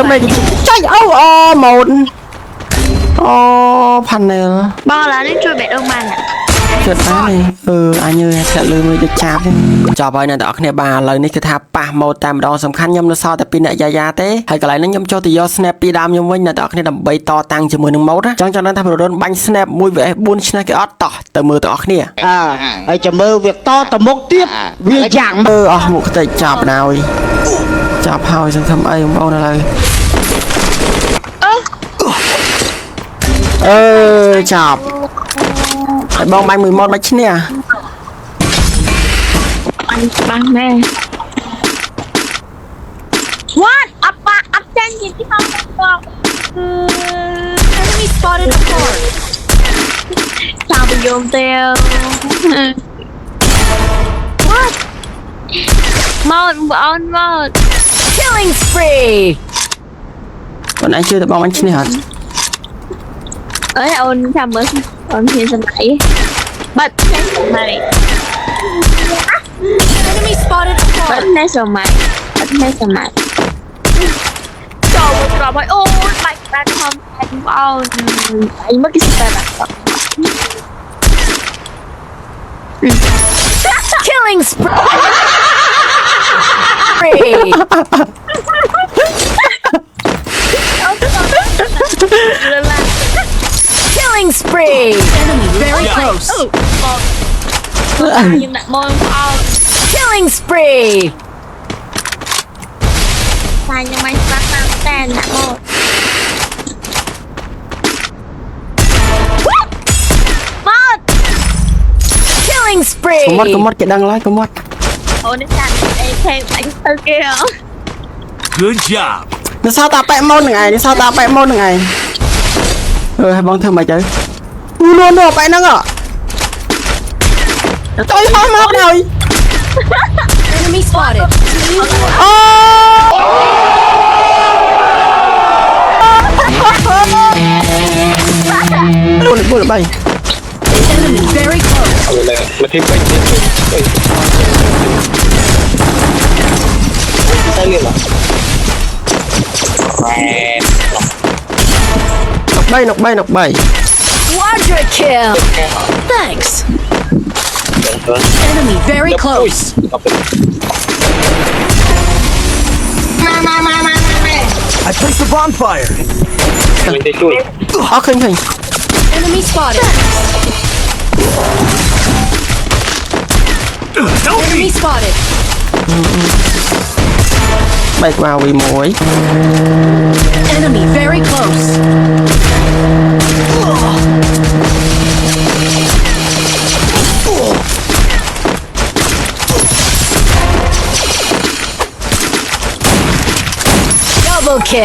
là mày chạy một phần này bao là nó chui bẹt ông bạn ạ chết á này anh như sẽ lừa người được chạp cho vậy này đó này bà lời này cứ thả pa một tam đo sầm khăn nhâm nó so tại pin này già té hay cái lại nó nhâm cho thì do snappy đam nhâm vinh là đó này đầm bay to tăng cho 10 nâng máu đó chẳng cho nên tham đồ đơn bánh snap mùi vẻ buôn snap cái ót tỏ từ mưa tỏ này ai cho mơ việc to tầm một tiếp việc dạng một cái chạp nào chạp hao xong không ai không bao này chạp bong bánh 11 bánh nè anh băng nè what up trên gì chứ không enemy spotted a core sao bị dồn theo what một killing spree còn anh chưa được bong bánh nè hả ơi ôn tham mới ôn thiên sân nãy bật lên sân này enemy spotted bật lên sân này bật lên sân này trời một trò mới ôi bạch ta không anh bao anh mất cái sự thật killing spree killing spree. Enemy very close. Killing spree. Sai nhưng mà phát ra tên là một. Một. Killing spree. Có mất cái đăng lại có mất. Ôi nó chặt thêm đánh tư kia. Good job. Nó sao ta bẻ môn này hai bóng thương mày chơi luôn rồi phải năng ạ tôi không mất rồi Enemy spotted. luôn bay Enemy very close. mà thêm bánh tay liền nọc bay Quadra kill. Thanks. Enemy very close. I placed the bonfire. mình thấy chui khinh Enemy spotted. Enemy spotted. bay vào vì mối Enemy very close. Double kill.